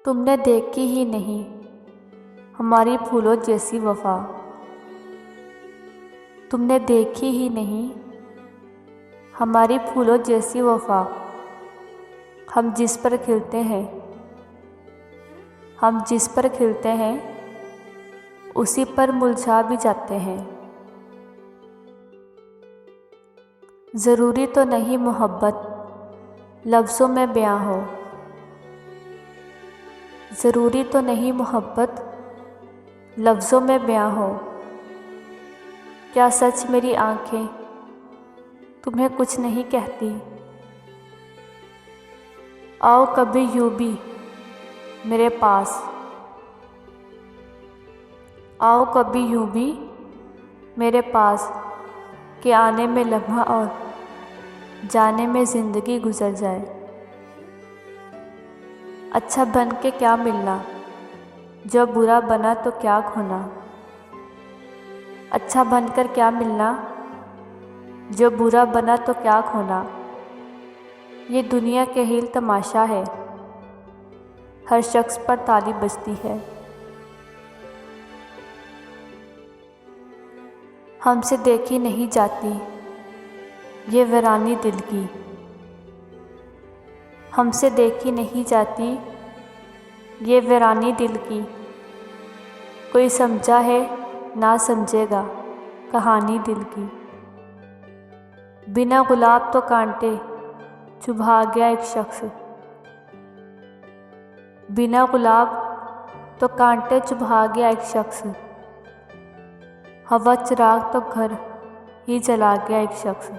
तुमने देखी ही नहीं हमारी फूलों जैसी वफा। तुमने देखी ही नहीं हमारी फूलों जैसी वफा। हम जिस पर खिलते हैं, हम जिस पर खिलते हैं उसी पर मुरझा भी जाते हैं। ज़रूरी तो नहीं मोहब्बत लफ्ज़ों में बयां हो, ज़रूरी तो नहीं मोहब्बत लफ्ज़ों में बयां हो। क्या सच मेरी आँखें तुम्हें कुछ नहीं कहती? आओ कभी यूं भी मेरे पास, आओ कभी यूं भी मेरे पास कि आने में लम्हा और जाने में ज़िंदगी गुजर जाए। अच्छा बन के क्या मिलना, जो बुरा बना तो क्या खोना। अच्छा बनकर क्या मिलना, जो बुरा बना तो क्या खोना। ये दुनिया के खेल तमाशा है, हर शख्स पर ताली बजती है। हमसे देखी नहीं जाती ये वीरानी दिल की, हमसे देखी नहीं जाती ये वीरानी दिल की। कोई समझा है ना समझेगा कहानी दिल की। बिना गुलाब तो कांटे चुभा गया एक शख्स, बिना गुलाब तो कांटे चुभा गया एक शख्स। हवा चिराग तो घर ही जला गया एक शख्स।